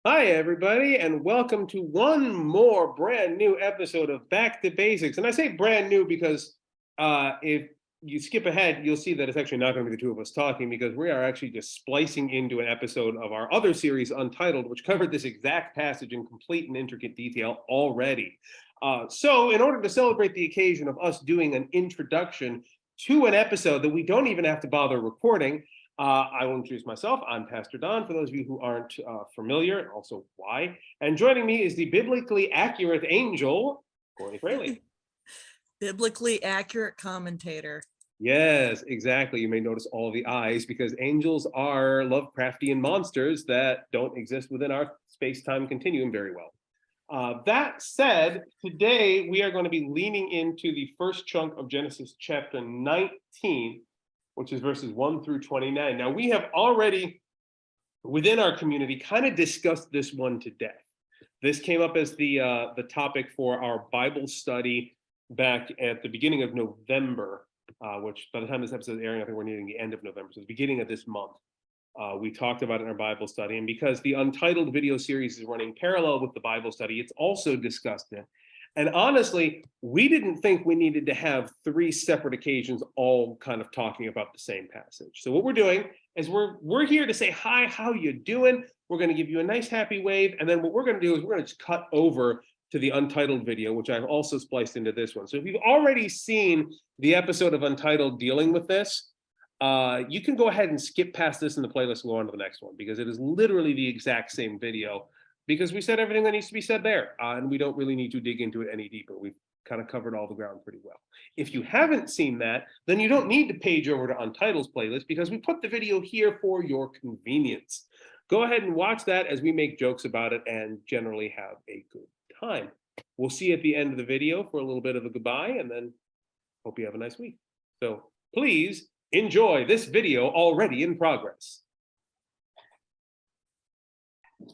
Hi, everybody, and welcome to one more brand new episode of Back to Basics. And I say brand new because if you skip ahead, you'll see that it's actually not going to be the two of us talking because we are actually just splicing into an episode of our other series, Untitled, which covered this exact passage in complete and intricate detail already. So in order to celebrate the occasion of us doing an introduction to an episode that we don't even have to bother recording, I will introduce myself. I'm Pastor Don, for those of you who aren't familiar, and also why. And joining me is the biblically accurate angel, Courtney Fraley. Biblically accurate commentator. Yes, exactly. You may notice all the eyes because angels are Lovecraftian monsters that don't exist within our space-time continuum very well. That said, today we are going to be leaning into the first chunk of Genesis chapter 19, which is verses 1 through 29. Now, we have already, within our community, kind of discussed this one to death. This came up as the topic for our Bible study back at the beginning of November, which by the time this episode is airing, I think we're nearing the end of November, so the beginning of this month. We talked about it in our Bible study, and because the Untitled video series is running parallel with the Bible study, it's also discussed it. And honestly, we didn't think we needed to have three separate occasions all kind of talking about the same passage. So what we're doing is we're here to say, hi, how you doing? We're going to give you a nice happy wave. And then what we're going to do is we're going to just cut over to the Untitled video, which I've also spliced into this one. So if you've already seen the episode of Untitled dealing with this, you can go ahead and skip past this in the playlist and go on to the next one, because it is literally the exact same video. Because we said everything that needs to be said there, and we don't really need to dig into it any deeper. We've kind of covered all the ground pretty well. If you haven't seen that, then you don't need to page over to Untitled's playlist because we put the video here for your convenience. Go ahead and watch that as we make jokes about it and generally have a good time. We'll see you at the end of the video for a little bit of a goodbye, and then hope you have a nice week. So please enjoy this video already in progress.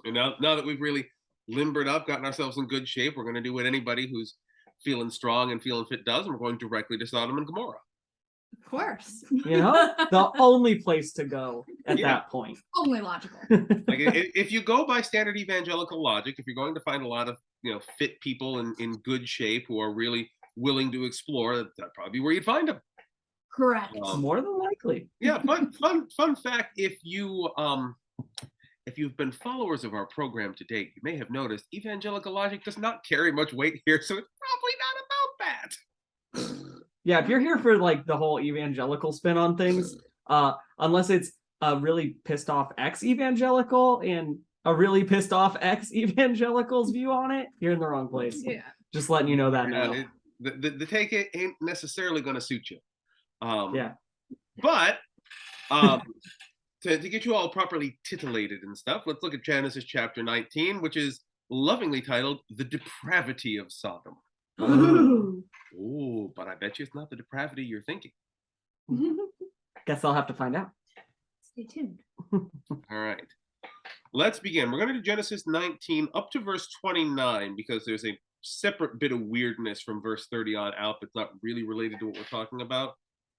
And now that we've really limbered up, gotten ourselves in good shape, we're going to do what anybody who's feeling strong and feeling fit does, and we're going directly to Sodom and Gomorrah. Of course. You know, the only place to go at that point. Only logical. Like if you go by standard evangelical logic, if you're going to find a lot of fit people in good shape who are really willing to explore, that'd probably be where you'd find them. Correct. More than likely. Yeah, fun fact, if you've been followers of our program to date, you may have noticed evangelical logic does not carry much weight here, so it's probably not about that. Yeah, if you're here for like the whole evangelical spin on things, unless it's a really pissed off ex-evangelical and a really pissed off ex-evangelical's view on it, you're in the wrong place. Yeah. Just letting you know that now. The take ain't necessarily going to suit you. Yeah. But to get you all properly titillated and stuff, let's look at Genesis chapter 19, which is lovingly titled The Depravity of Sodom. Oh, but I bet you it's not the depravity you're thinking. Guess I'll have to find out. Stay tuned. All right. Let's begin. We're going to do Genesis 19 up to verse 29 because there's a separate bit of weirdness from verse 30 on out that's not really related to what we're talking about.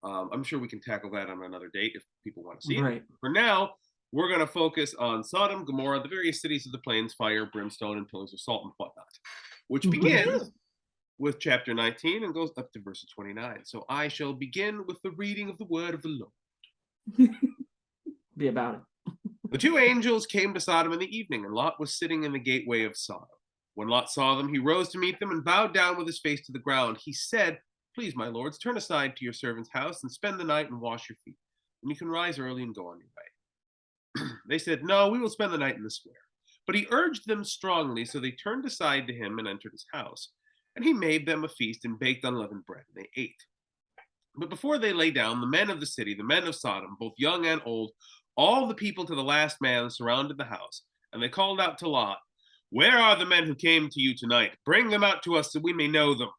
I'm sure we can tackle that on another date if people want to see it. For now, we're going to focus on Sodom, Gomorrah, the various cities of the plains, fire, brimstone, and pillars of salt and whatnot, which begins with chapter 19 and goes up to verse 29. So I shall begin with the reading of the word of the Lord. Be about it. The two angels came to Sodom in the evening, and Lot was sitting in the gateway of Sodom. When Lot saw them, he rose to meet them and bowed down with his face to the ground. He said, "Please, my lords, turn aside to your servant's house and spend the night and wash your feet, and you can rise early and go on your way." They said, "No, we will spend the night in the square." But he urged them strongly, so they turned aside to him and entered his house. And he made them a feast and baked unleavened bread, and they ate. But before they lay down, the men of the city, the men of Sodom, both young and old, all the people to the last man, surrounded the house. And they called out to Lot, "Where are the men who came to you tonight? Bring them out to us so we may know them."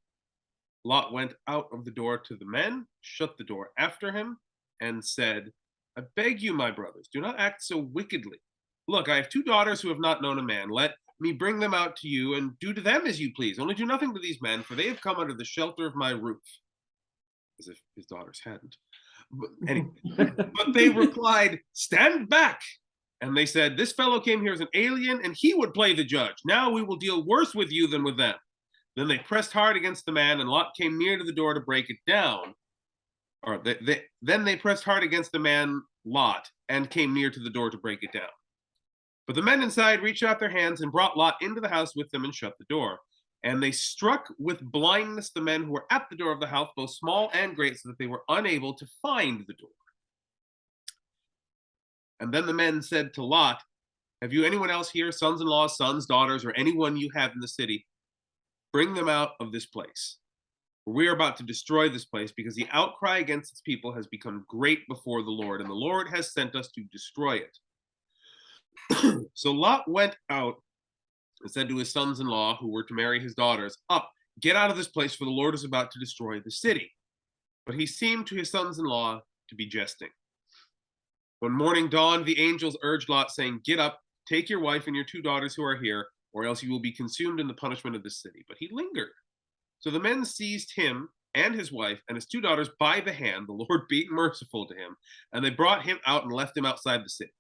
Lot went out of the door to the men, shut the door after him, and said, "I beg you, my brothers, do not act so wickedly. Look, I have two daughters who have not known a man. Let me bring them out to you, and do to them as you please. Only do nothing to these men, for they have come under the shelter of my roof." As if his daughters hadn't. But they replied, "Stand back." And they said, "This fellow came here as an alien, and he would play the judge. Now we will deal worse with you than with them." Then they pressed hard against the man, and Lot came near to the door to break it down. Or then they pressed hard against the man, Lot, and came near to the door to break it down. But the men inside reached out their hands and brought Lot into the house with them and shut the door. And they struck with blindness the men who were at the door of the house, both small and great, so that they were unable to find the door. And then the men said to Lot, "Have you anyone else here, sons-in-laws, sons, daughters, or anyone you have in the city? Bring them out of this place. For we are about to destroy this place, because the outcry against its people has become great before the Lord, and the Lord has sent us to destroy it." So Lot went out and said to his sons-in-law, who were to marry his daughters, "Up, get out of this place, for the Lord is about to destroy the city." But he seemed to his sons-in-law to be jesting. When morning dawned, the angels urged Lot, saying, "Get up, take your wife and your 2 daughters who are here, or else you will be consumed in the punishment of the city." But he lingered. So the men seized him and his wife and his 2 daughters by the hand, the Lord being merciful to him, and they brought him out and left him outside the city.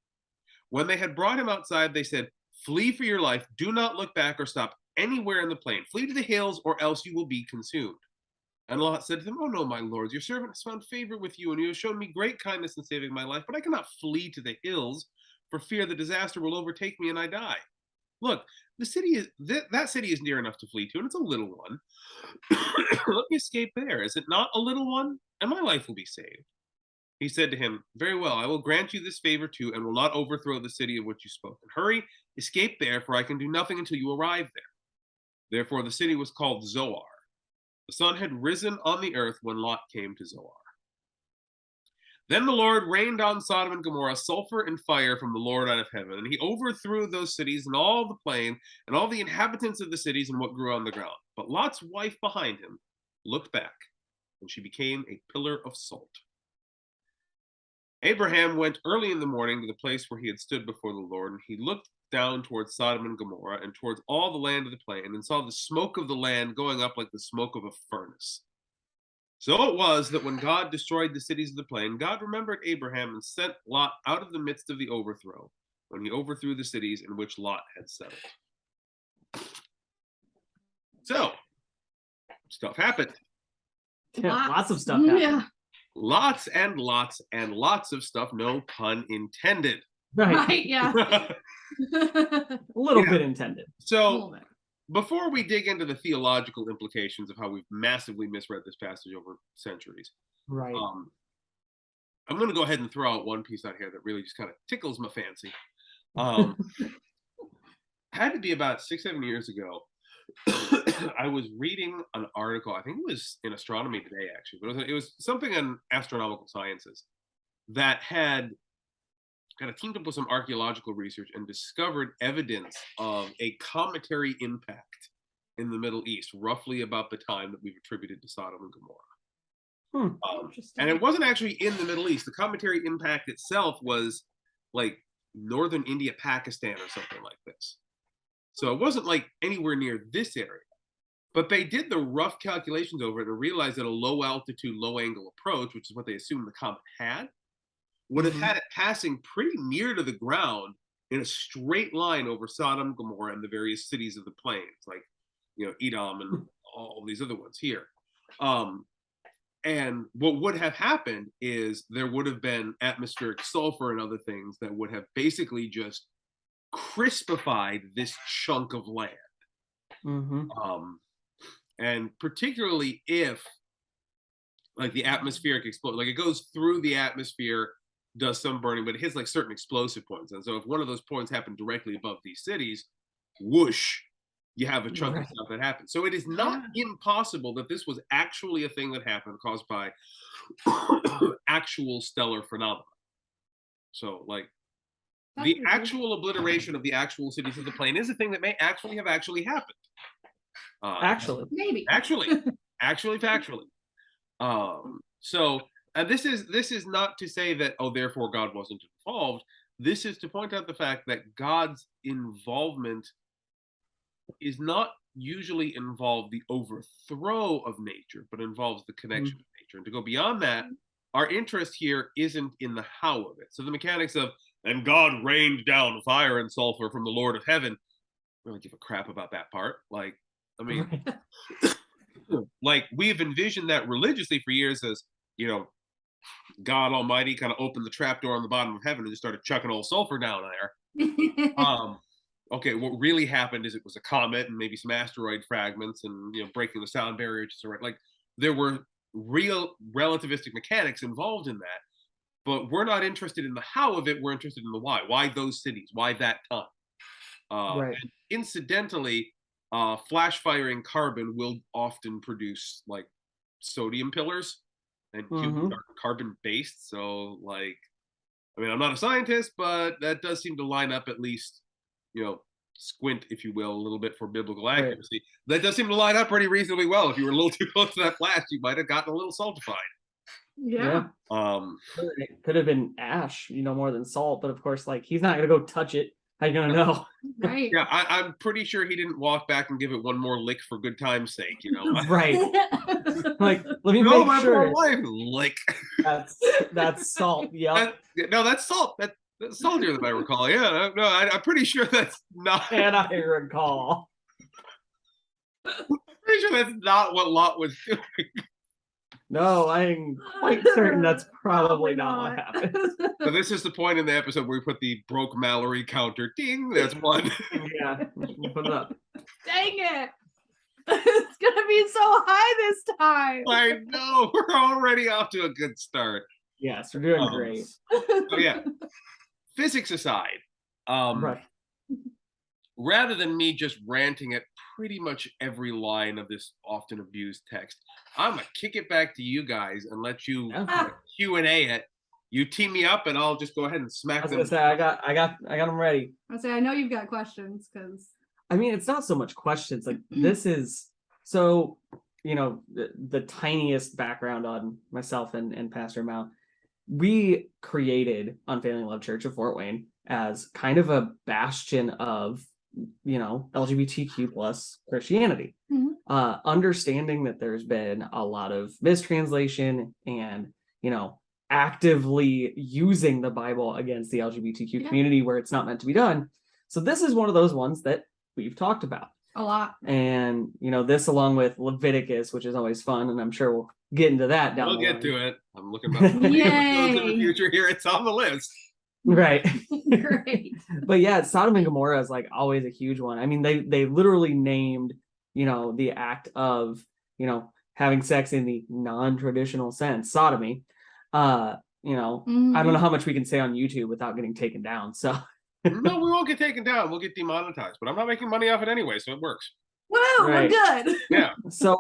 When they had brought him outside, they said, "Flee for your life. Do not look back or stop anywhere in the plain. Flee to the hills, or else you will be consumed." And Lot said to them, "Oh no, my lords, your servant has found favor with you, and you have shown me great kindness in saving my life, but I cannot flee to the hills for fear the disaster will overtake me and I die. Look, the city is that city is near enough to flee to, and it's a little one. Let me escape there. Is it not a little one? And my life will be saved." He said to him, "Very well, I will grant you this favor too, and will not overthrow the city of which you spoke. And hurry, escape there, for I can do nothing until you arrive there." Therefore the city was called Zoar. The sun had risen on the earth when Lot came to Zoar. Then the Lord rained on Sodom and Gomorrah sulfur and fire from the Lord out of heaven, and he overthrew those cities and all the plain and all the inhabitants of the cities and what grew on the ground. But Lot's wife behind him looked back, and she became a pillar of salt. Abraham went early in the morning to the place where he had stood before the Lord, and he looked down towards Sodom and Gomorrah and towards all the land of the plain, and saw the smoke of the land going up like the smoke of a furnace. So it was that when God destroyed the cities of the plain, God remembered Abraham and sent Lot out of the midst of the overthrow, when he overthrew the cities in which Lot had settled. So, stuff happened. Yeah, lots of stuff happened. Yeah. Lots and lots and lots of stuff, no pun intended. Right. Right. Yeah. A little Yeah. bit intended. So, before we dig into the theological implications of how we've massively misread this passage over centuries, Right. I'm going to go ahead and throw out one piece out here that really just kind of tickles my fancy. Had to be about 6-7 years ago. I was reading an article. I think it was in Astronomy Today, actually, but it was something on astronomical sciences that had kind of teamed up with some archaeological research and discovered evidence of a cometary impact in the Middle East, roughly about the time that we've attributed to Sodom and Gomorrah. And it wasn't actually in the Middle East. The cometary impact itself was like northern India, Pakistan, or something like this. So it wasn't like anywhere near this area. But they did the rough calculations over it and realized that a low altitude, low angle approach, which is what they assumed the comet had, would have had it passing pretty near to the ground in a straight line over Sodom, Gomorrah, and the various cities of the plains, like, you know, Edom and all these other ones here. And what would have happened is there would have been atmospheric sulfur and other things that would have basically just crispified this chunk of land. And particularly if, like, the atmospheric explode, like, it goes through the atmosphere, does some burning, but it hits like certain explosive points. And so if one of those points happened directly above these cities, whoosh, you have a chunk of stuff that happens. So it is not impossible that this was actually a thing that happened caused by actual stellar phenomena. So, like, the actual obliteration of the actual cities of the plain is a thing that may actually have happened. Maybe. Actually, factually. So, and this is not to say that, oh, therefore God wasn't involved. This is to point out the fact that God's involvement is not usually involved the overthrow of nature, but involves the connection of nature. And to go beyond that, our interest here isn't in the how of it. So the mechanics of and God rained down fire and sulfur from the Lord of heaven. I don't give a crap about that part. Like, I mean, like we've envisioned that religiously for years as, you know, God Almighty kind of opened the trapdoor on the bottom of heaven and just started chucking old sulfur down there. Okay, what really happened is it was a comet and maybe some asteroid fragments and, you know, breaking the sound barrier just right. Like there were real relativistic mechanics involved in that, but we're not interested in the how of it. We're interested in the why. Why those cities? Why that time? Right. And incidentally, flash firing carbon will often produce like sodium pillars, and humans are carbon based. So, like, I mean, I'm not a scientist, but that does seem to line up at least, you know, squint, if you will, a little bit for biblical accuracy. That does seem to line up pretty reasonably well. If you were a little too close to that flash, you might have gotten a little saltified. Yeah. It could have been ash, you know, more than salt, but of course, like he's not gonna go touch it. How you gonna know? Right. Yeah, I'm pretty sure he didn't walk back and give it one more lick for good time's sake, you know. Right. Like, let me No, make my sure poor wife, lick. that's salt. Yep. No, that's salt. That's saltier than I recall. Yeah, no, I'm pretty sure that's not. And I recall. Pretty sure that's not what Lot was doing. No, I'm quite certain that's probably not what happened. So this is the point in the episode where we put the broke Mallory counter. Ding, that's one. Yeah, we'll put it up. Dang it. It's gonna be so high this time. I know, we're already off to a good start. Yes, we're doing great. So yeah, physics aside, Right. rather than me just ranting at pretty much every line of this often abused text, I'm gonna kick it back to you guys and let you Q&A it. You team me up, and I'll just go ahead and I smack was them. gonna say I got them ready. I say I know you've got questions because I mean, it's not so much questions. Like this is so, you know, the tiniest background on myself and Pastor Mount. We created Unfailing Love Church of Fort Wayne as kind of a bastion of, you know, LGBTQ plus Christianity. Understanding that there's been a lot of mistranslation and, you know, actively using the Bible against the LGBTQ community where it's not meant to be done. So this is one of those ones that we've talked about a lot. And, you know, this along with Leviticus, which is always fun, and I'm sure we'll get into that down We'll the get line. to it. I'm looking about in the future here. It's on the list. Right. Great. But yeah, Sodom and Gomorrah is like always a huge one. I mean, they literally named, you know, the act of, you know, having sex in the non-traditional sense, sodomy. You know, I don't know how much we can say on YouTube without getting taken down. So no, we won't get taken down. We'll get demonetized, but I'm not making money off it anyway, so it works. Woo, Right. we're good. Yeah. So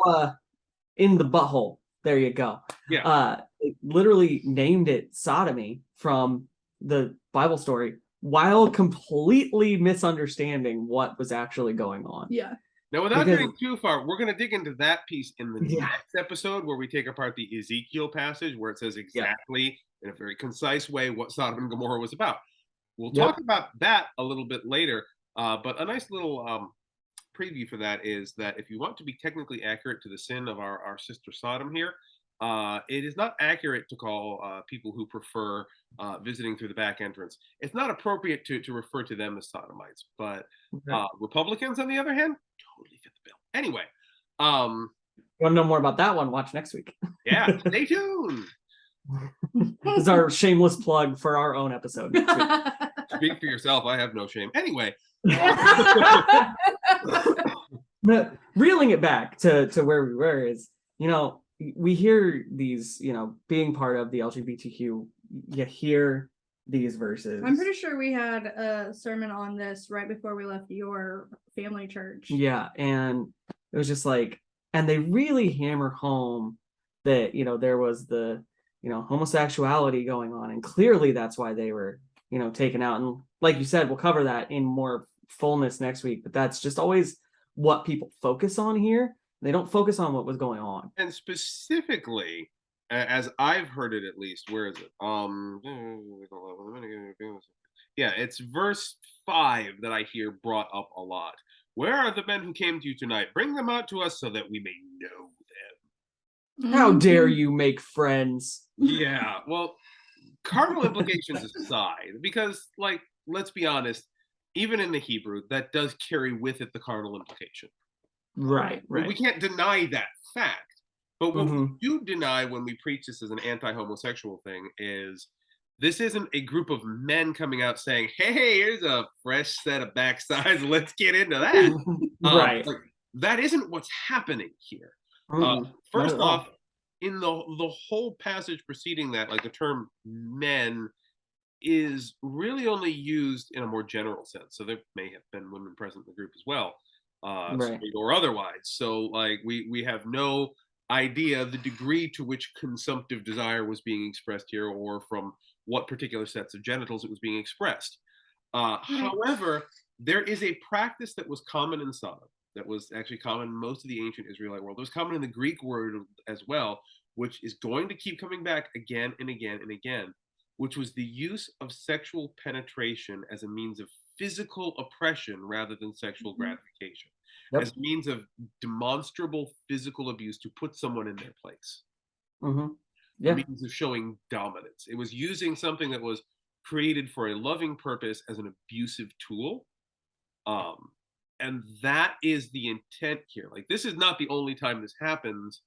in the butthole, there you go. Yeah. It literally named it sodomy from the Bible story while completely misunderstanding what was actually going on. Yeah. Now, without getting too far, we're going to dig into that piece in the next episode where we take apart the Ezekiel passage where it says exactly in a very concise way what Sodom and Gomorrah was about. We'll talk about that a little bit later, but a nice little preview for that is that if you want to be technically accurate to the sin of our sister Sodom here, it is not accurate to call people who prefer visiting through the back entrance. It's not appropriate to refer to them as sodomites, but Republicans, on the other hand, totally fit the bill. Anyway, you want to know more about that one? Watch next week. Yeah, stay tuned. This is our shameless plug for our own episode. Speak for yourself. I have no shame. Anyway, reeling it back to where we were is, you know, we hear these, you know, being part of the LGBTQ, you hear these verses. I'm pretty sure we had a sermon on this right before we left your family church. Yeah, and it was just like, and they really hammer home that, you know, there was the, you know, homosexuality going on, and clearly that's why they were, you know, taken out. And like you said, we'll cover that in more fullness next week, but that's just always what people focus on here. They don't focus on what was going on. And specifically, as I've heard it at least, where is it? Yeah, it's verse 5 that I hear brought up a lot. Where are the men who came to you tonight? Bring them out to us so that we may know them. How dare you make friends? Yeah, well, carnal implications aside, because, like, let's be honest, even in the Hebrew, that does carry with it the carnal implication. Right, We right. can't deny that fact. But what we Mhm. do deny when we preach this as an anti-homosexual thing is this isn't a group of men coming out saying, "Hey, here's a fresh set of backsides. Let's get into that." Right. Like, that isn't what's happening here. Mm-mm. Not First at off, all. in the whole passage preceding that, like the term "men" is really only used in a more general sense. So there may have been women present in the group as well, Right. straight or otherwise. So like we have no idea the degree to which consumptive desire was being expressed here, or from what particular sets of genitals it was being expressed. Right. However, there is a practice that was common in Sodom, that was actually common in most of the ancient Israelite world. It was common in the Greek word as well, which is going to keep coming back again and again and again, which was the use of sexual penetration as a means of physical oppression rather than sexual Mhm. gratification, Yep. as a means of demonstrable physical abuse to put someone in their place, Mm-hmm. a Yeah. means of showing dominance. It was using something that was created for a loving purpose as an abusive tool. Um, and that is the intent here. Like, this is not the only time this happens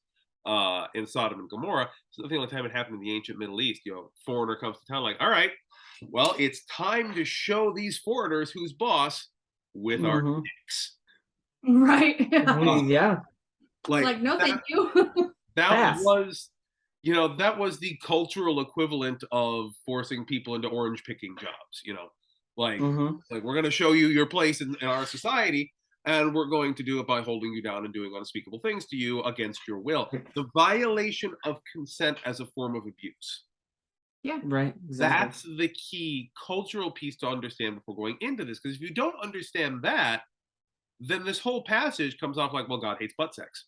in Sodom and Gomorrah. It's not the only time it happened in the ancient Middle East. You know, foreigner comes to town, like, all right, well, it's time to show these foreigners who's boss with our Mm-hmm. dicks. Right. Yeah. Like, no, that, thank you. that Pass. was, you know, that was the cultural equivalent of forcing people into orange picking jobs. You know, like Mm-hmm. like we're going to show you your place in our society, and we're going to do it by holding you down and doing unspeakable things to you against your will. The violation of consent as a form of abuse. Right. Exactly. That's the key cultural piece to understand before going into this. Because if you don't understand that, then this whole passage comes off like, well, God hates butt sex.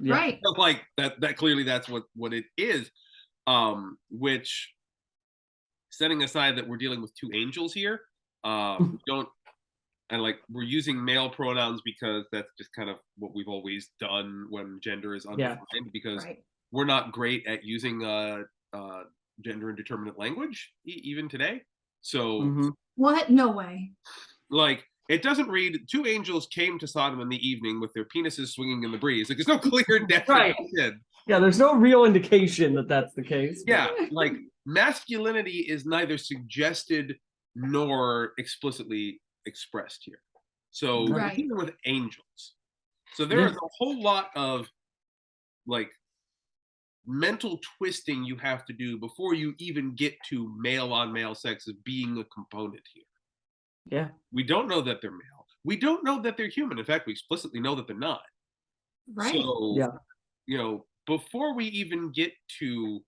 Yeah. Right. Like that clearly that's what it is. Which, setting aside that we're dealing with two angels here, we don't, and like we're using male pronouns because that's just kind of what we've always done when gender is Yeah. undefined, because Right. we're not great at using gender indeterminate language even today. So Mm-hmm. What? No way. like it doesn't read two angels came to Sodom in the evening with their penises swinging in the breeze. Like, there's no clear Right. definition. Yeah. There's no real indication that that's the case. But... Yeah, like masculinity is neither suggested nor explicitly expressed here. So we're Right. dealing with angels. So there is Yeah. a whole lot of like mental twisting you have to do before you even get to male on male sex as being a component here. Yeah. We don't know that they're male. We don't know that they're human. In fact, we explicitly know that they're not. Right. So, Yeah. you know, before we even get to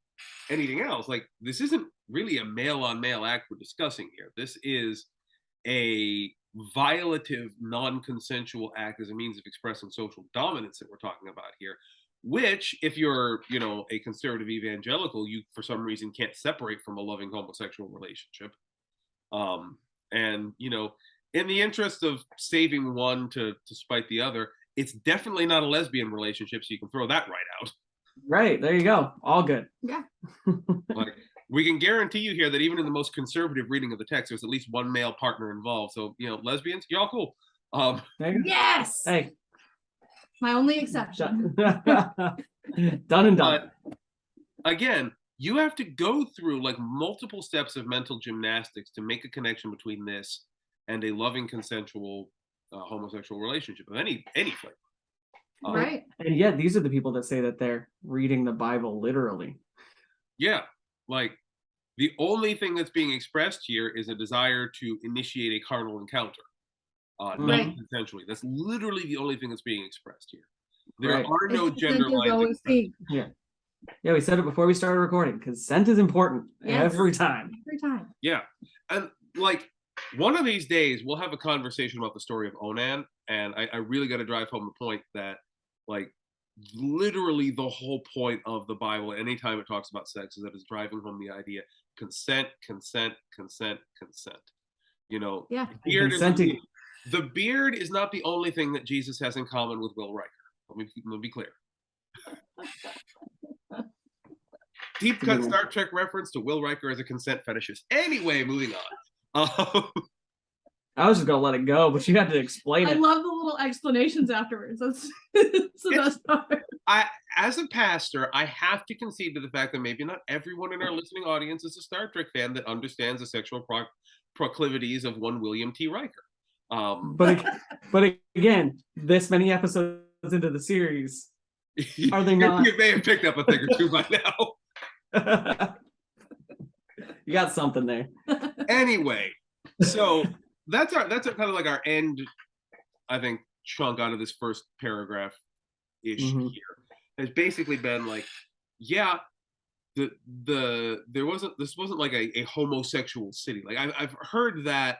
anything else, like, this isn't really a male on male act we're discussing here. This is a violative, non consensual act as a means of expressing social dominance that we're talking about here. Which, if you're, you know, a conservative evangelical, you for some reason can't separate from a loving homosexual relationship. And, you know, in the interest of saving one to spite the other, it's definitely not a lesbian relationship, so you can throw that right out. Right. There you go. All good. Yeah. Like, we can guarantee you here that even in the most conservative reading of the text, there's at least one male partner involved. So, you know, lesbians, y'all cool. There you go. Yes. Hey. My only exception. Done and done. But again, you have to go through like multiple steps of mental gymnastics to make a connection between this and a loving, consensual homosexual relationship of any flavor. Right. And yet, these are the people that say that they're reading the Bible literally. Yeah, like the only thing that's being expressed here is a desire to initiate a carnal encounter, Right. non-consensually. That's literally the only thing that's being expressed here. There Right. are no Consent gender is lines always expressed. key. Yeah. Yeah, we said it before we started recording. Consent is important Yes. every time. Every time. Yeah, and like one of these days we'll have a conversation about the story of Onan, and I really got to drive home the point that, like, literally the whole point of the Bible, anytime it talks about sex, is that it's driving home the idea: consent, consent, consent, consent. You know, Yeah. Consenting. the beard is not the only thing that Jesus has in common with Will Riker. Let me be clear. Deep cut Star Trek reference to Will Riker as a consent fetishist. Anyway, moving on. I was just gonna let it go, but you had to explain I it. love the little explanations afterwards. That's it's the best part. As a pastor, I have to concede to the fact that maybe not everyone in our listening audience is a Star Trek fan that understands the sexual proclivities of one William T. Riker. But again, this many episodes into the series, are they not? You may have picked up a thing or two by now. You got something there. Anyway, so that's our kind of like our end, I think, chunk out of this first paragraph ish here. Has basically been like, yeah, this wasn't like a homosexual city. Like I've heard that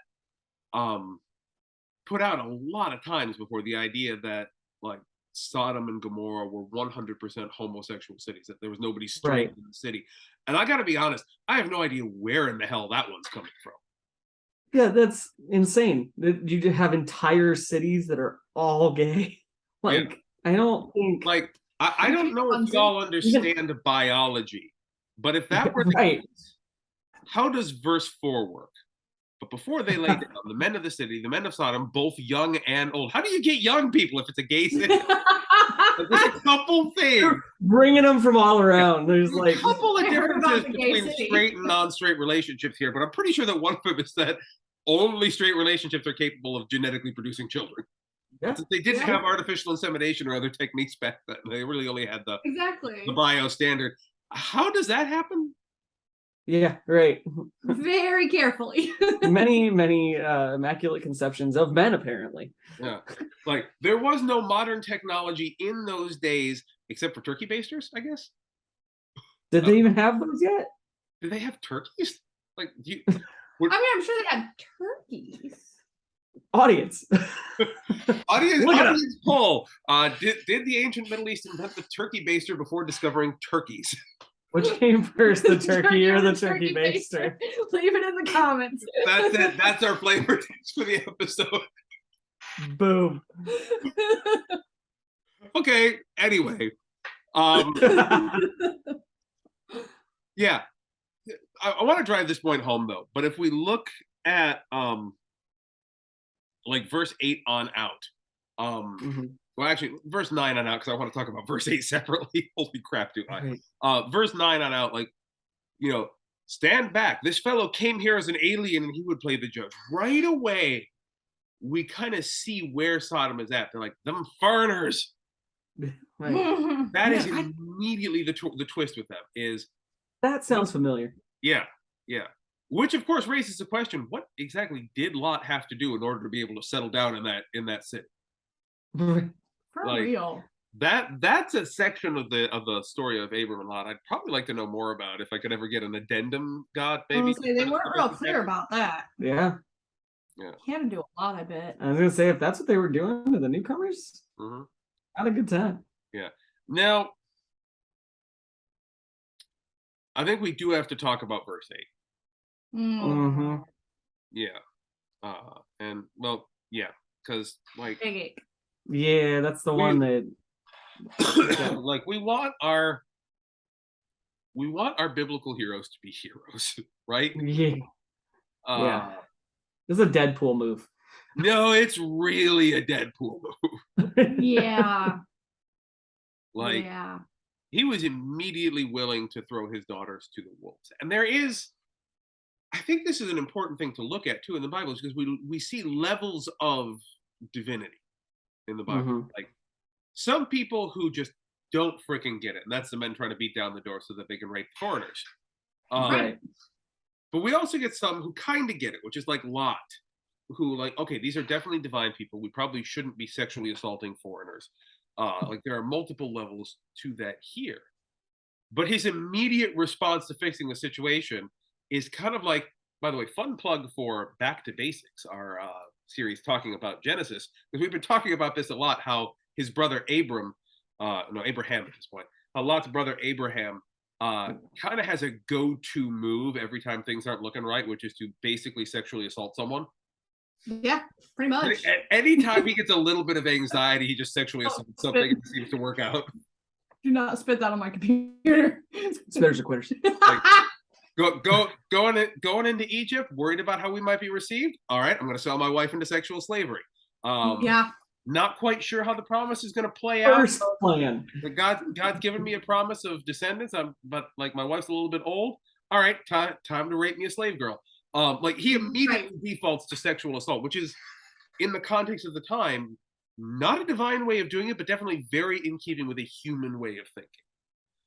put out a lot of times before, the idea that like Sodom and Gomorrah were 100% homosexual cities, that there was nobody straight in the city. And I gotta be honest, I have no idea where in the hell that one's coming from. Yeah, that's insane. You have entire cities that are all gay. Like, I don't think like I don't know if y'all understand biology, but if that were the case, how does verse 4 work? But before they lay down, the men of the city, the men of Sodom, both young and old. How do you get young people if it's a gay city? There's a couple things. Bringing them from all around. There's like a couple of differences between straight and non-straight relationships here, but I'm pretty sure that one of them is that only straight relationships are capable of genetically producing children. Yeah. They didn't have artificial insemination or other techniques back then. They really only had the bio standard. How does that happen? Yeah, right. Very carefully. many immaculate conceptions of men, apparently. Yeah, like there was no modern technology in those days except for turkey basters, I guess. Did they even have those yet? Did they have turkeys? Like, I'm sure they had turkeys. Audience poll. Did the ancient Middle East invent the turkey baster before discovering turkeys? Which came first, the turkey or the turkey baster? Leave it in the comments. That's it. That's our flavor text for the episode. Boom. Okay. Anyway, yeah, I want to drive this point home though. But if we look at like verse 8 on out, well, actually, verse 9 on out, because I want to talk about verse 8 separately. Holy crap, do I? Verse 9 on out, like, you know, stand back. This fellow came here as an alien and he would play the judge. Right away, we kind of see where Sodom is at. They're like, them foreigners. Right. That is immediately the twist with them is. That sounds familiar. Yeah, yeah. Which, of course, raises the question, what exactly did Lot have to do in order to be able to settle down in that city? For real. That's a section of the story of Abram and Lot I'd probably like to know more about if I could ever get an addendum, God, maybe. They weren't real clear about that. Yeah. Can do a lot, I bet. I was gonna say, if that's what they were doing to the newcomers, had a good time. Yeah. Now, I think we do have to talk about verse 8. Yeah. And well, yeah, because like. Yeah, that's the one that like we want our biblical heroes to be heroes, right? Yeah. Yeah. This is a Deadpool move. No, it's really a Deadpool move. Yeah. Like he was immediately willing to throw his daughters to the wolves. And I think this is an important thing to look at too in the Bible, because we see levels of divinity in the Bible. Like some people who just don't freaking get it, and that's the men trying to beat down the door so that they can rape the foreigners. Right. But we also get some who kind of get it, which is like Lot, who like, okay, these are definitely divine people. We probably shouldn't be sexually assaulting foreigners. Like there are multiple levels to that here. But his immediate response to fixing the situation is kind of like, by the way, fun plug for Back to Basics, our series talking about Genesis, because we've been talking about this a lot, how his brother Abraham at this point, how Lot's brother Abraham kind of has a go-to move every time things aren't looking right, which is to basically sexually assault someone. Yeah, pretty much. Anytime he gets a little bit of anxiety, he just sexually assaults something and it seems to work out. Do not spit that on my computer. Spitters are quitters. Going into Egypt, worried about how we might be received. All right, I'm going to sell my wife into sexual slavery. Yeah. Not quite sure how the promise is going to play out. First plan. But God's given me a promise of descendants. But like my wife's a little bit old. All right, time to rape me a slave girl. Like he immediately defaults to sexual assault, which is in the context of the time not a divine way of doing it, but definitely very in keeping with a human way of thinking.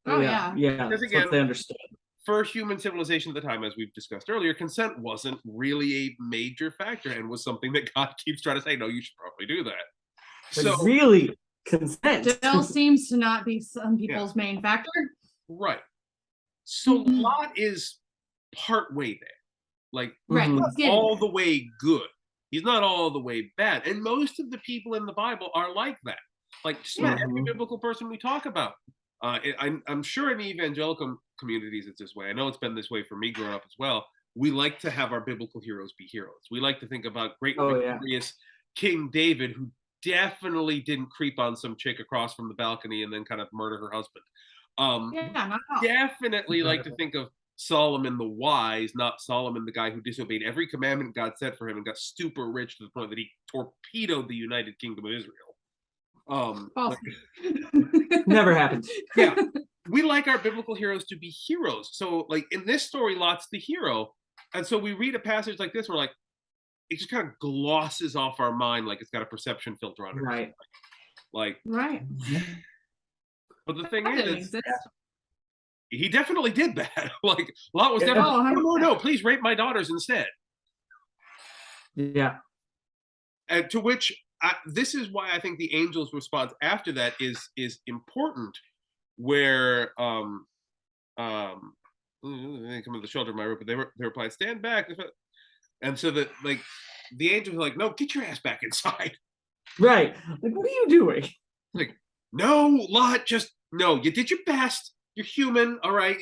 Oh, yeah. Yeah. Because That's again, what they understood. for human civilization at the time, as we've discussed earlier, consent wasn't really a major factor and was something that God keeps trying to say, no, you should probably do that. So really, consent Still seems to not be some people's main factor. Right. So Lot is part way there. Like, Right. he's Mhm. not all the way good. He's not all the way bad. And most of the people in the Bible are like that. Like, just about every Mhm. biblical person we talk about. I'm sure in evangelical communities it's this way. I know it's been this way for me growing up as well. We like to have our biblical heroes be heroes. We like to think about great victorious King David, who definitely didn't creep on some chick across from the balcony and then kind of murder her husband. Yeah, not at all. Definitely like to think of Solomon the wise, not Solomon the guy who disobeyed every commandment God set for him and got super rich to the point that he torpedoed the United Kingdom of Israel. False. Never happened. Yeah, we like our biblical heroes to be heroes. So, like in this story, Lot's the hero, and so we read a passage like this, we're like, it just kind of glosses off our mind like it's got a perception filter on it. Right. Like, Right. but the thing That didn't is, exist. he definitely did that. Like, Lot was Yeah. definitely, Oh, no, please rape my daughters instead. Yeah. And to which this is why I think the angel's response after that is important, where they come to the shelter of my roof, but they replied, "Stand back," and so that like the angels are like, "No, get your ass back inside." Right. Like, what are you doing? Like, no, Lot, just no. You did your best. You're human, all right.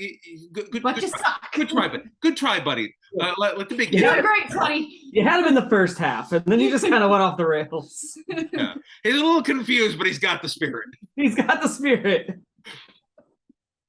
Good, But good you try. suck. Good try, buddy. Let the big You're great, buddy. You had him in the first half, and then you just kind of went off the rails. Yeah. He's a little confused, but he's got the spirit. He's got the spirit.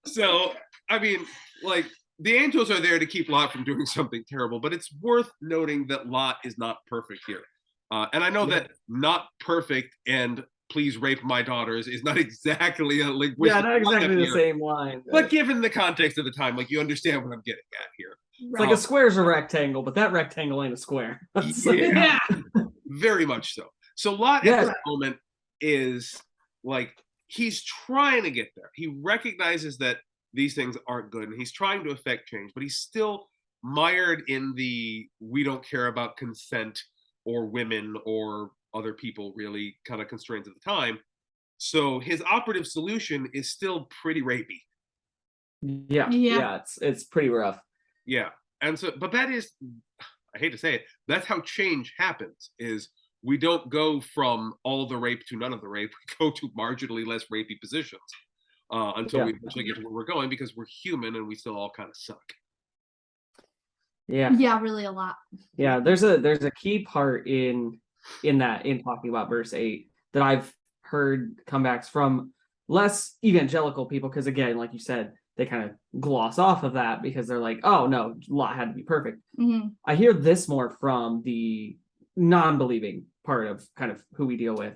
So, I mean, like, the angels are there to keep Lot from doing something terrible, but it's worth noting that Lot is not perfect here. And I know that not perfect and please rape my daughters is not exactly a linguistic. Yeah, not exactly the here, same line. but given the context of the time, like, you understand what I'm getting at here. It's like a square's a rectangle, but that rectangle ain't a square. Yeah, very much so. So Lot at this moment is like, he's trying to get there. He recognizes that these things aren't good, and he's trying to affect change, but he's still mired in the we don't care about consent or women or other people really kind of constraints at the time. So his operative solution is still pretty rapey. Yeah, it's pretty rough. Yeah. And so, but that is, I hate to say it, that's how change happens, is we don't go from all the rape to none of the rape. We go to marginally less rapey positions until we eventually get to where we're going, because we're human and we still all kind of suck. Yeah, really a lot. Yeah, there's a key part in talking about verse 8 that I've heard comebacks from less evangelical people, because again, like you said, they kind of gloss off of that because they're like, oh no, Lot had to be perfect. Mm-hmm. I hear this more from the non-believing part of kind of who we deal with,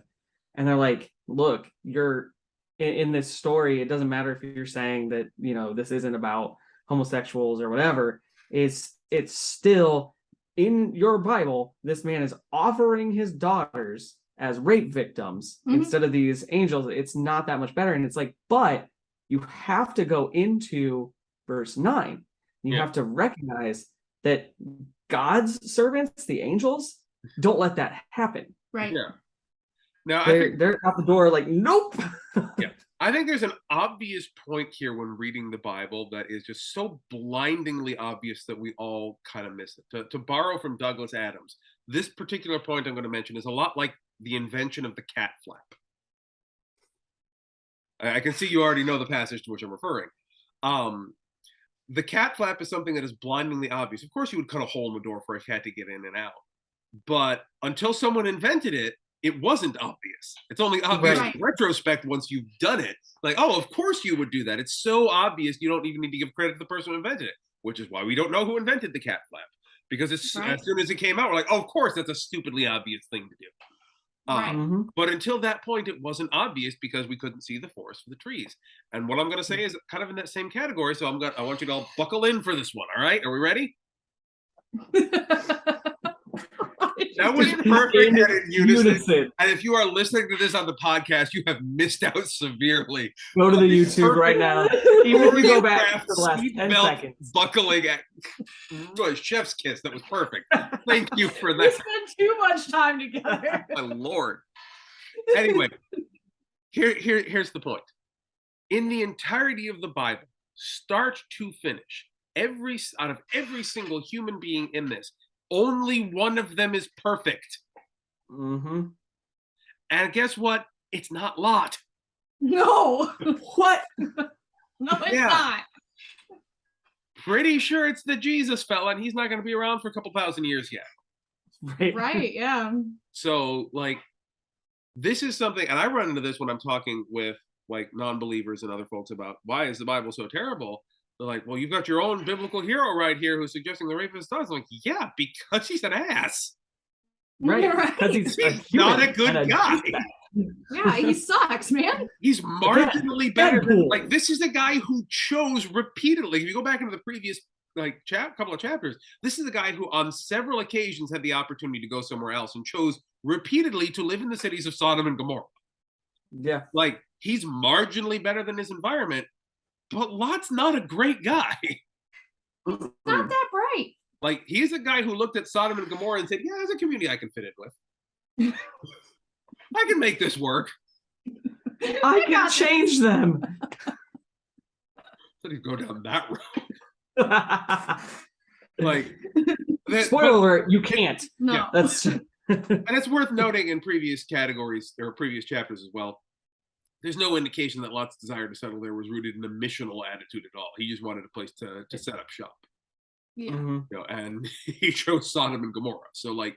and they're like, look, you're in this story, it doesn't matter if you're saying that, you know, this isn't about homosexuals or whatever, it's still in your Bible, this man is offering his daughters as rape victims instead of these angels. It's not that much better. And it's like, but you have to go into verse 9. You have to recognize that God's servants, the angels, don't let that happen. Right. Yeah. Now They're out the door like, nope. Yeah. I think there's an obvious point here when reading the Bible that is just so blindingly obvious that we all kind of miss it. To borrow from Douglas Adams, this particular point I'm going to mention is a lot like the invention of the cat flap. I can see you already know the passage to which I'm referring. The cat flap is something that is blindingly obvious. Of course, you would cut a hole in the door for a cat to get in and out. But until someone invented it, it wasn't obvious. It's only obvious Right. in retrospect once you've done it. Like, oh, of course you would do that. It's so obvious you don't even need to give credit to the person who invented it, which is why we don't know who invented the cat flap. Because Right. as soon as it came out, we're like, oh, of course, that's a stupidly obvious thing to do. Right. Mhm. But until that point, it wasn't obvious because we couldn't see the forest for the trees. And what I'm going to say is kind of in that same category. So I want you to all buckle in for this one. All right, are we ready? That was perfect and in unison. And if you are listening to this on the podcast, you have missed out severely. Go to the YouTube right now. Even if you go back to the last 10 seconds. Buckling at chef's kiss. That was perfect. Thank you for We that. spent too much time together. My Lord. Anyway, here's the point. In the entirety of the Bible, start to finish, out of every single human being in this, only one of them is perfect. Mm-hmm. And guess what? It's not Lot. No. What? No, it's Yeah. not. Pretty sure it's the Jesus fella, and he's not going to be around for a couple thousand years yet. Right, yeah. So, like, this is something, and I run into this when I'm talking with like non-believers and other folks about why is the Bible so terrible. They're like, well, you've got your own biblical hero right here who's suggesting the rapist does. I'm like, yeah, because he's an ass. Right. Right. Because he's Not human a good and guy. Yeah, he sucks, man. He's marginally better than, Deadpool. like, this is a guy who chose repeatedly. If you go back into the previous like couple of chapters, this is a guy who on several occasions had the opportunity to go somewhere else and chose repeatedly to live in the cities of Sodom and Gomorrah. Yeah. Like, he's marginally better than his environment, but Lot's not a great guy. Not that bright. Like, he's a guy who looked at Sodom and Gomorrah and said, yeah, there's a community I can fit in with. I can make this work. I can change them. So he'd go down that road. Like, Spoiler alert, you can't. No. Yeah. That's and it's worth noting in previous categories or previous chapters as well, there's no indication that Lot's desire to settle there was rooted in a missional attitude at all. He just wanted a place to set up shop. Yeah, Mhm. You know, and he chose Sodom and Gomorrah. So, like,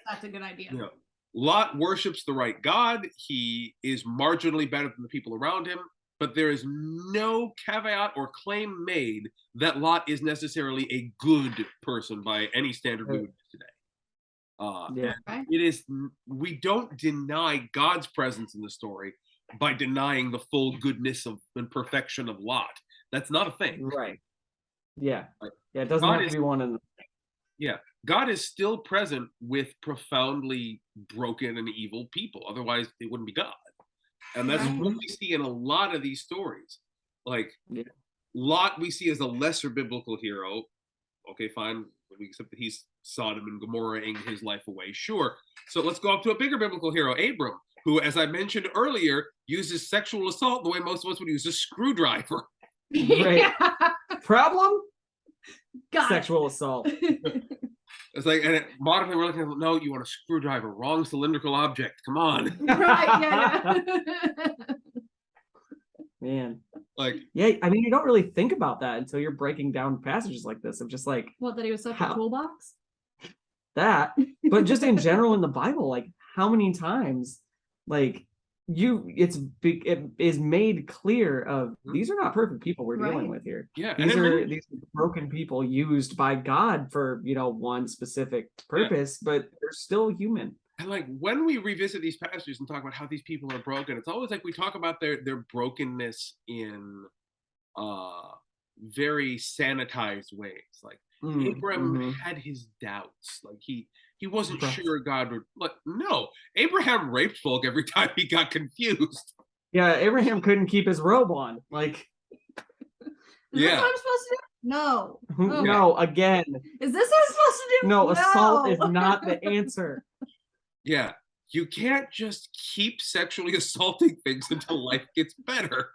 that's a good idea. you know, Lot worships the right God. He is marginally better than the people around him, but there is no caveat or claim made that Lot is necessarily a good person by any standard we would use today. Yeah. Right? It is, we don't deny God's presence in the story by denying the full goodness of and perfection of Lot. That's not a thing. Right. Yeah. Like, Yeah, it doesn't God have is- to be one in the Yeah, God is still present with profoundly broken and evil people. Otherwise, it wouldn't be God. And that's Right. what we see in a lot of these stories. Like, Yeah. Lot, we see as a lesser biblical hero. Okay, fine. We accept that he's Sodom and Gomorrah-ing his life away. Sure. So let's go up to a bigger biblical hero, Abram, who, as I mentioned earlier, uses sexual assault the way most of us would use a screwdriver. Right. Yeah. problem. Got it. Sexual assault. It's like, and modernly we're looking at, no, you want a screwdriver, wrong cylindrical object. Come on. Right, yeah. Man. Like, Yeah, I mean, you don't really think about that until you're breaking down passages like this of just like What, that he was such How? a toolbox? that. But just in general in the Bible, like how many times, like it is made clear of these are not perfect people we're dealing Right. with here. yeah. And These then are these broken people used by God for one specific purpose, but they're still human. And like when we revisit these passages and talk about how these people are broken, it's always like we talk about their brokenness in very sanitized ways. Like Abraham had his doubts. Like he wasn't Right. sure God would. Like, no, Abraham raped folk every time he got confused. Yeah, Abraham couldn't keep his robe on. Like, Is Yeah. this what I'm supposed to do? No. Oh. no, again, Is this what I'm supposed to do? no, assault is not the answer. Yeah, you can't just keep sexually assaulting things until life gets better.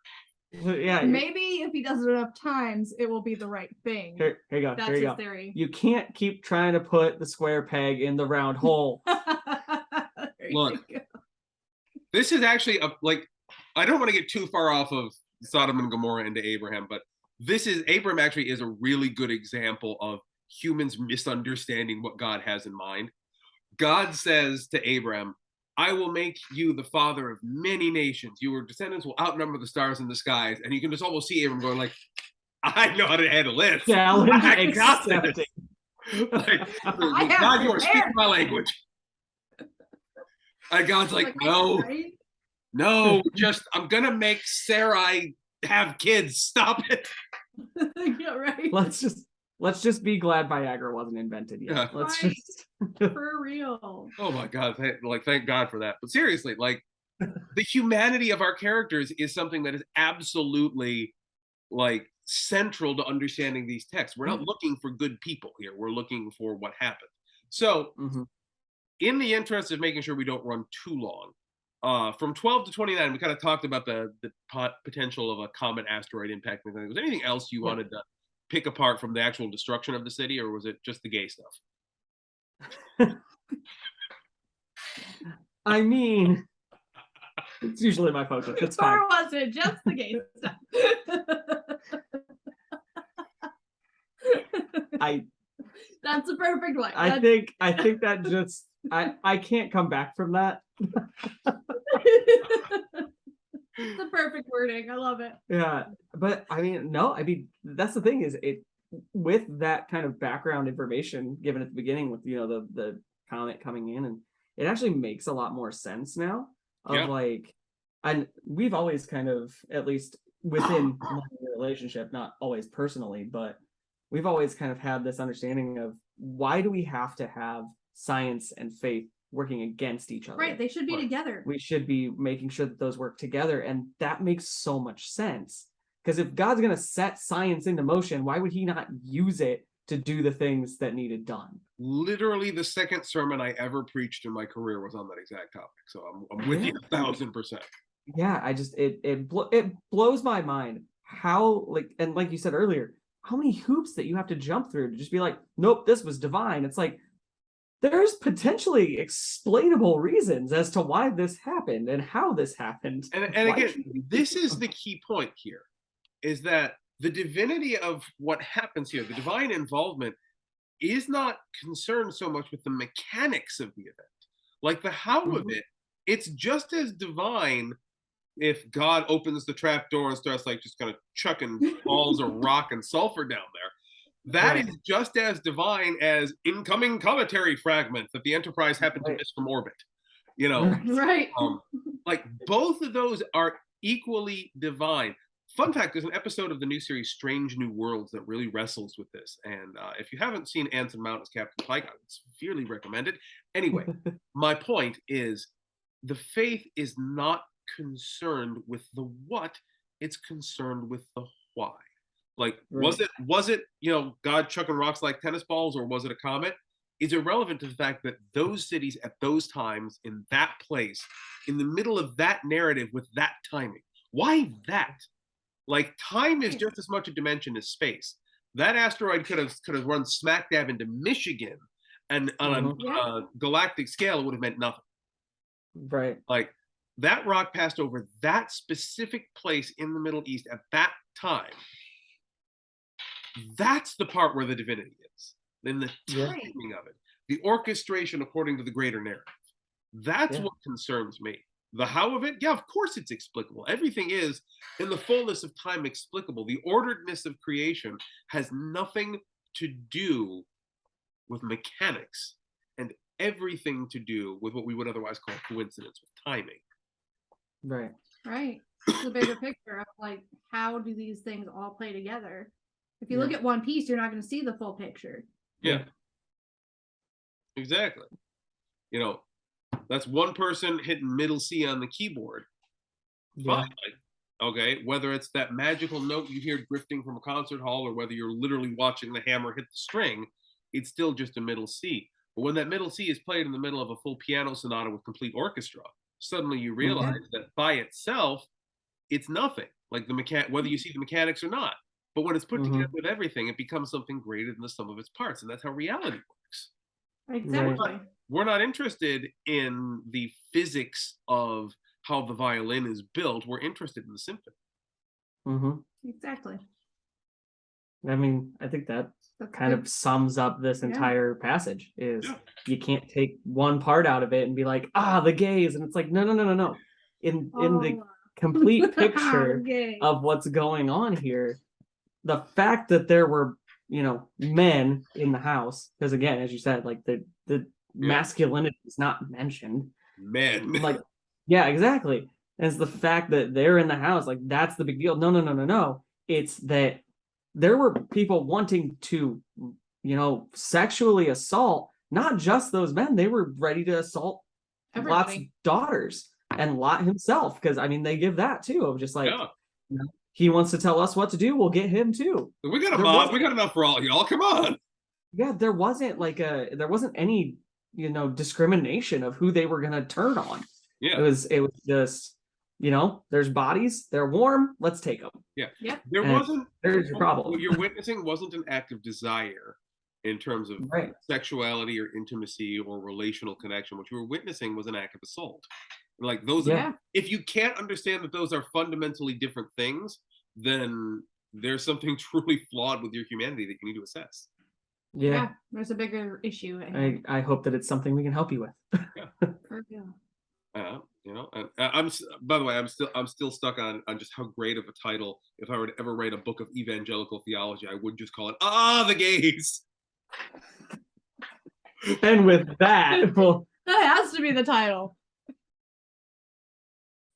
Yeah, Maybe if he does it enough times, it will be the right thing. here you go. That's Here you his go. theory. You can't keep trying to put the square peg in the round hole. There you Look. go. This is actually like, I don't want to get too far off of Sodom and Gomorrah into Abraham, but Abram actually is a really good example of humans misunderstanding what God has in mind. God says to Abram, I will make you the father of many nations. Your descendants will outnumber the stars in the skies. And you can just almost see Abram going like, I know how to handle this. Challenge I got this. accepted. Like, I have God, you are prepared. speaking my language. And God's like, no, right? no, just I'm gonna make Sarai have kids. Stop it. Yeah, right. Let's just be glad Viagra wasn't invented yet. Yeah. Let's Right. just For real. Oh my God, thank God for that. But seriously, like the humanity of our characters is something that is absolutely like central to understanding these texts. We're not looking for good people here. We're looking for what happened. So, Mhm. in the interest of making sure we don't run too long, from 12 to 29, we kind of talked about the potential of a comet asteroid impact. Was there anything else you wanted to pick apart from the actual destruction of the city, or was it just the gay stuff? I mean, it's usually my focus. It's fine. Or was it just the gay stuff? That's a perfect one. I think that just I can't come back from that. The perfect wording. I love it. Yeah, but I mean, no, I mean that's the thing is it with that kind of background information given at the beginning with the comet coming in, and it actually makes a lot more sense now of Yeah. like, and we've always kind of, at least within my relationship, not always personally, but we've always kind of had this understanding of why do we have to have science and faith working against each other? Right. They should be Right. together. We should be making sure that those work together, and that makes so much sense. Because if God's going to set science into motion, why would he not use it to do the things that needed done? Literally, the second sermon I ever preached in my career was on that exact topic. So I'm with you 1,000%. Yeah, I just it blows my mind how, like you said earlier, how many hoops that you have to jump through to just be like, nope, this was divine. It's like there's potentially explainable reasons as to why this happened and how this happened. And Why again, should- this is the key point here, is that the divinity of what happens here, the divine involvement, is not concerned so much with the mechanics of the event. Like the how of Mhm. it, it's just as divine if God opens the trap door and starts like just kind of chucking balls of rock and sulfur down there. That Right. is just as divine as incoming cometary fragments that the Enterprise happened to Right. miss from orbit. You know, Right. like both of those are equally divine. Fun fact, there's an episode of the new series Strange New Worlds that really wrestles with this. And if you haven't seen Anson Mount as Captain Pike, I would severely recommend it. Anyway, my point is the faith is not concerned with the what, it's concerned with the why. Like, was it God chucking rocks like tennis balls, or was it a comet? Is irrelevant to the fact that those cities at those times in that place, in the middle of that narrative with that timing. Why that? Like, time is just as much a dimension as space. That asteroid could have run smack dab into Michigan, and on a galactic scale, it would have meant nothing. Right. Like, that rock passed over that specific place in the Middle East at that time. That's the part where the divinity is. Then the timing of it, the orchestration according to the greater narrative. That's what concerns me. The how of it, yeah, of course it's explicable. Everything is, in the fullness of time, explicable. The orderedness of creation has nothing to do with mechanics and everything to do with what we would otherwise call coincidence, with timing. Right. Right. It's the bigger picture of like, how do these things all play together? If you look at one piece, you're not going to see the full picture. Yeah. Exactly. That's one person hitting middle C on the keyboard. Fine. Okay. Whether it's that magical note you hear drifting from a concert hall, or whether you're literally watching the hammer hit the string, it's still just a middle C. But when that middle C is played in the middle of a full piano sonata with complete orchestra, suddenly you realize that by itself, it's nothing. Like whether you see the mechanics or not. But when it's put together with everything, it becomes something greater than the sum of its parts. And that's how reality works. Exactly. We're not interested in the physics of how the violin is built. We're interested in the symphony. Exactly. I mean, I think that's That's kind good. of sums up this Yeah. entire passage. Is Yeah. you can't take one part out of it and be like, the gays, and it's like, no. In the Oh. complete picture Okay. of what's going on here, the fact that there were, men in the house, because again, as you said, like the masculinity is not mentioned. Men. Like, yeah, exactly. And it's the fact that they're in the house, like that's the big deal. No. It's that there were people wanting to, sexually assault not just those men. They were ready to assault Lot's Everybody. daughters and Lot himself, because I mean they give that too of just like, Yeah. he wants to tell us what to do, we'll get him too. We got a There mob. was- We got enough for all y'all. Come on. Yeah, there wasn't any discrimination of who they were gonna turn on. Yeah. It was just, there's bodies, they're warm, let's take them. Yeah. Yep. There And wasn't. there's your problem. What you're witnessing wasn't an act of desire in terms of Right. sexuality or intimacy or relational connection. What you were witnessing was an act of assault. Like those. Yeah. If you can't understand that those are fundamentally different things, then there's something truly flawed with your humanity that you need to assess. Yeah. There's a bigger issue at hand. I hope that it's something we can help you with. For real. By the way, I'm still stuck on just how great of a title. If I were to ever write a book of evangelical theology, I would just call it the gays. And with that, well, That has to be the title.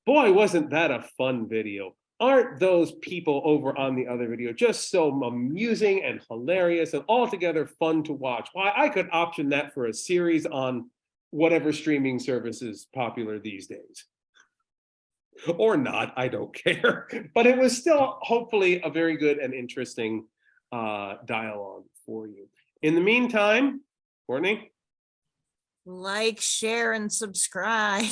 Boy, wasn't that a fun video. Aren't those people over on the other video just so amusing and hilarious and altogether fun to watch? Why, I could option that for a series on whatever streaming service is popular these days. Or not, I don't care. But it was still hopefully a very good and interesting dialogue for you. In the meantime, Courtney? Like, share, and subscribe.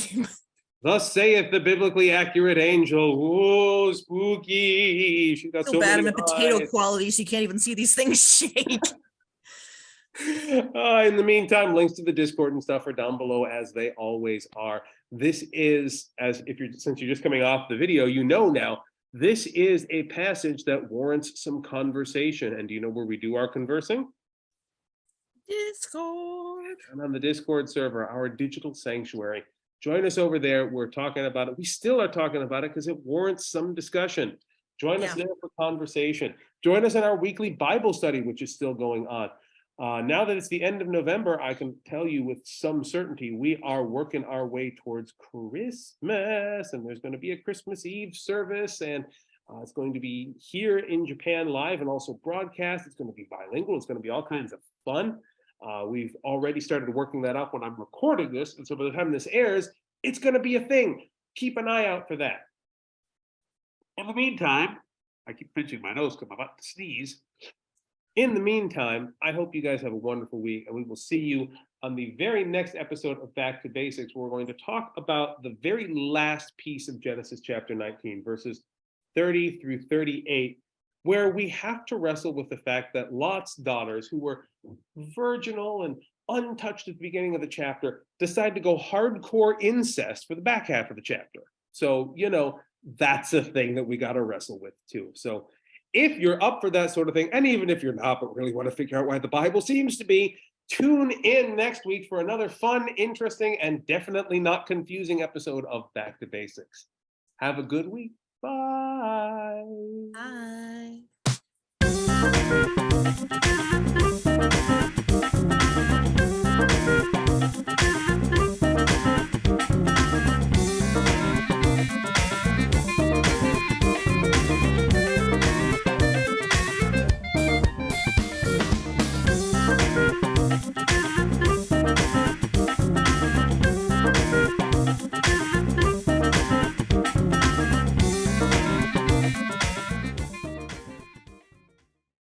Thus saith the biblically accurate angel. Whoa, spooky. She got So so bad I'm many at potato eyes. quality, so you can't even see these things shake. In the meantime, links to the Discord and stuff are down below, as they always are. This is, since you're just coming off the video, now, this is a passage that warrants some conversation. And do you know where we do our conversing? Discord. And on the Discord server, our digital sanctuary. Join us over there. We're talking about it. We still are talking about it because it warrants some discussion. Join us there for conversation. Join us in our weekly Bible study, which is still going on. Now that it's the end of November, I can tell you with some certainty, we are working our way towards Christmas, and there's going to be a Christmas Eve service, and it's going to be here in Japan live and also broadcast. It's going to be bilingual. It's going to be all kinds of fun. We've already started working that up when I'm recording this, and so by the time this airs, it's going to be a thing. Keep an eye out for that. In the meantime, I keep pinching my nose because I'm about to sneeze. In the meantime, I hope you guys have a wonderful week, and we will see you on the very next episode of Back to Basics, where we're going to talk about the very last piece of Genesis chapter 19, verses 30 through 38, where we have to wrestle with the fact that Lot's daughters, who were virginal and untouched at the beginning of the chapter, decide to go hardcore incest for the back half of the chapter. So, that's a thing that we got to wrestle with too. So if you're up for that sort of thing, and even if you're not, but really want to figure out why the Bible seems to be, tune in next week for another fun, interesting, and definitely not confusing episode of Back to Basics. Have a good week. Bye. Bye.